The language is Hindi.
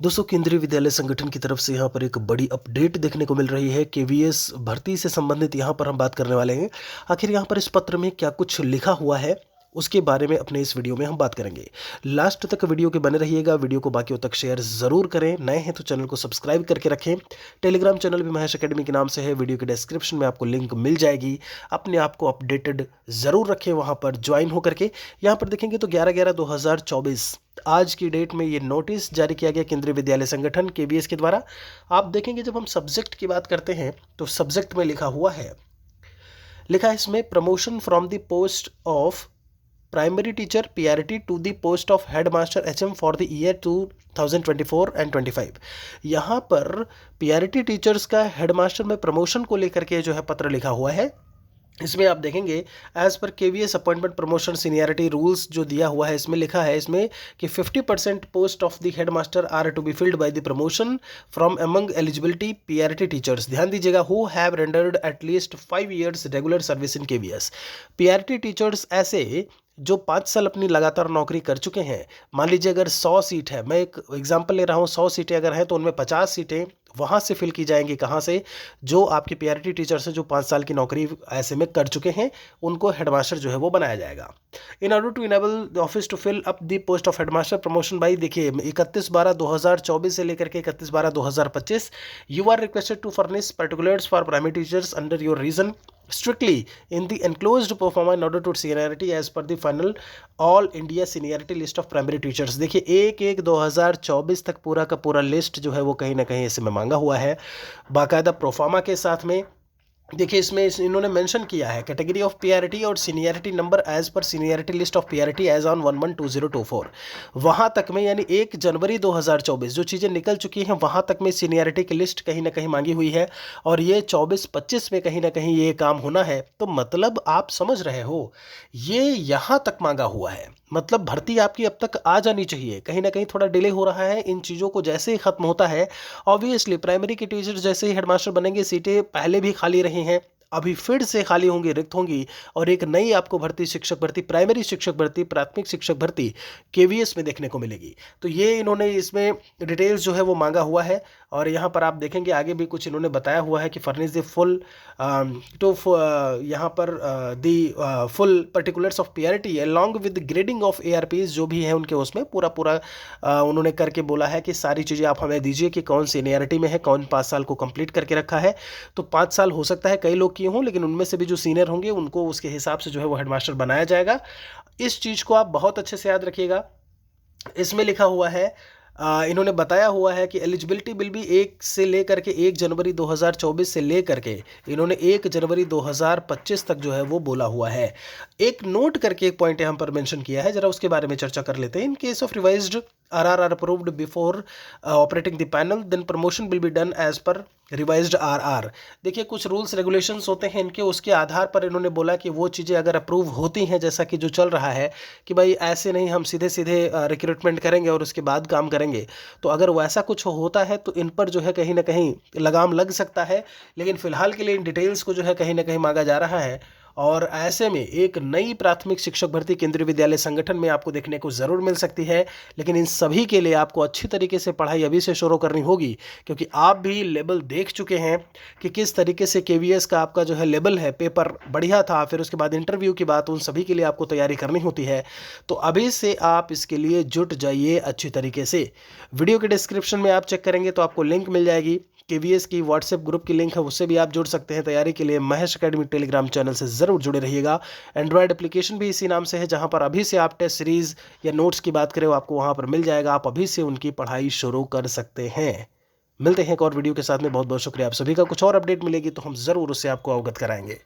दोस्तों, केंद्रीय विद्यालय संगठन की तरफ से यहाँ पर एक बड़ी अपडेट देखने को मिल रही है। केवीएस भर्ती से संबंधित यहाँ पर हम बात करने वाले हैं। आखिर यहाँ पर इस पत्र में क्या कुछ लिखा हुआ है, उसके बारे में अपने इस वीडियो में हम बात करेंगे। लास्ट तक वीडियो के बने रहिएगा। वीडियो को बाकियों तक शेयर ज़रूर करें। नए हैं तो चैनल को सब्सक्राइब करके रखें। टेलीग्राम चैनल भी महेश एकेडमी के नाम से है। वीडियो के डिस्क्रिप्शन में आपको लिंक मिल जाएगी। अपने आप को अपडेटेड ज़रूर रखें, वहाँ पर ज्वाइन होकर के। यहाँ पर देखेंगे तो 11/11/2024 आज की डेट में ये नोटिस जारी किया गया केंद्रीय विद्यालय संगठन केवीएस के द्वारा। आप देखेंगे जब हम सब्जेक्ट की बात करते हैं तो सब्जेक्ट में लिखा है इसमें promotion from the post of primary teacher PRT to the post of headmaster HM for the year 2024 and 25। यहाँ पर पीआरटी टीचर्स का हेडमास्टर में प्रमोशन को लेकर के जो है पत्र लिखा हुआ है। इसमें आप देखेंगे as per KVS appointment promotion seniority rules जो दिया हुआ है, इसमें लिखा है इसमें कि 50% post of the headmaster are to be filled by the promotion from among eligibility PRT teachers. ध्यान दीजिएगा, who have rendered at least 5 years regular service in KVS. PRT teachers ऐसे जो 5 साल अपनी लगातार नौकरी कर चुके हैं। मान लीजिए अगर 100 सीट है, मैं एक एग्जांपल ले रहा हूँ, 100 सीटें अगर हैं तो उनमें 50 सीटें वहाँ से फिल की जाएंगी। कहाँ से? जो आपके पीआरटी टीचर्स हैं जो 5 साल की नौकरी ऐसे में कर चुके हैं, उनको हेडमास्टर जो है वो बनाया जाएगा। In order to enable the office to fill up the post of headmaster promotion by, देखिए 31/12/2024 से लेकर के 31/12/2025 you are requested to furnish particulars for primary teachers under your region strictly in the enclosed performer in order to seniority as per the final all India seniority list of primary teachers। देखिए 1/1/2024 तक पूरा का पूरा लिस्ट जो है वो कहीं ना कहीं इसमें मांगा हुआ है बाकायदा प्रोफार्मा के साथ में। देखिए इसमें इन्होंने मेंशन किया है कैटेगरी ऑफ पीआरटी और seniority number as per seniority list of PRT as on 11/2024। वहाँ तक में यानी 1 जनवरी 2024 जो चीज़ें निकल चुकी हैं वहाँ तक में सीनियरिटी की लिस्ट कहीं ना कहीं मांगी हुई है और ये 24-25 में कहीं ना कहीं ये काम होना है। तो मतलब आप समझ रहे हो, ये यहाँ तक मांगा हुआ है। मतलब भर्ती आपकी अब तक आ जानी चाहिए। कहीं ना कहीं थोड़ा डिले हो रहा है। इन चीज़ों को जैसे ही खत्म होता है, ऑब्वियसली प्राइमरी के टीचर जैसे ही हेडमास्टर बनेंगे, सीटें पहले भी खाली रही हैं, अभी फिर से खाली होंगी, रिक्त होंगी और एक नई आपको भर्ती, शिक्षक भर्ती, प्राइमरी शिक्षक भर्ती, प्राथमिक शिक्षक भर्ती केवीएस में देखने को मिलेगी। तो ये इन्होंने इसमें डिटेल्स जो है वो मांगा हुआ है। और यहाँ पर आप देखेंगे आगे भी कुछ इन्होंने बताया हुआ है कि फर्निश द फुल टू यहाँ पर the full particulars of PRT along with grading of ARPs जो भी है उनके, उसमें पूरा उन्होंने करके बोला है कि सारी चीज़ें आप हमें दीजिए कि कौन सीनियरिटी में है, कौन 5 साल को कंप्लीट करके रखा है। तो 5 साल हो सकता है कई लोग किए हों, लेकिन उनमें से भी जो सीनियर होंगे उनको उसके हिसाब से जो है वो हेडमास्टर बनाया जाएगा। इस चीज़ को आप बहुत अच्छे से याद रखिएगा। इसमें लिखा हुआ है, इन्होंने बताया हुआ है कि एलिजिबिलिटी बिल भी 1 से लेकर के 1 जनवरी 2024 से लेकर के इन्होंने 1 जनवरी 2025 तक जो है वो बोला हुआ है। एक नोट करके एक पॉइंट यहाँ पर मेंशन किया है, जरा उसके बारे में चर्चा कर लेते हैं। In case of revised RR approved before operating the panel then promotion will be done as per revised RR. देखिए कुछ रूल्स रेगुलेशंस होते हैं इनके, उसके आधार पर इन्होंने बोला कि वो चीज़ें अगर अप्रूव होती हैं, जैसा कि जो चल रहा है कि भाई ऐसे नहीं हम सीधे सीधे रिक्रूटमेंट करेंगे और उसके बाद काम करेंगे, तो अगर वैसा कुछ होता है तो इन पर जो है कहीं ना कहीं लगाम लग सकता है। लेकिन फिलहाल के लिए इन डिटेल्स को जो है कहीं ना कहीं मांगा जा रहा है। और ऐसे में एक नई प्राथमिक शिक्षक भर्ती केंद्रीय विद्यालय संगठन में आपको देखने को ज़रूर मिल सकती है। लेकिन इन सभी के लिए आपको अच्छी तरीके से पढ़ाई अभी से शुरू करनी होगी, क्योंकि आप भी लेवल देख चुके हैं कि किस तरीके से केवीएस का आपका जो है लेवल है, पेपर बढ़िया था, फिर उसके बाद इंटरव्यू की बात, उन सभी के लिए आपको तैयारी करनी होती है। तो अभी से आप इसके लिए जुट जाइए अच्छी तरीके से। वीडियो के डिस्क्रिप्शन में आप चेक करेंगे तो आपको लिंक मिल जाएगी, केवीएस की व्हाट्सएप ग्रुप की लिंक है, उससे भी आप जुड़ सकते हैं तैयारी के लिए। महेश एकेडमी टेलीग्राम चैनल से ज़रूर जुड़े रहिएगा। एंड्रॉयड एप्लीकेशन भी इसी नाम से है, जहां पर अभी से आप टेस्ट सीरीज़ या नोट्स की बात करें आपको वहां पर मिल जाएगा। आप अभी से उनकी पढ़ाई शुरू कर सकते हैं। मिलते हैं एक और वीडियो के साथ में। बहुत बहुत शुक्रिया आप सभी का। कुछ और अपडेट मिलेगी तो हम ज़रूर उससे आपको अवगत कराएंगे।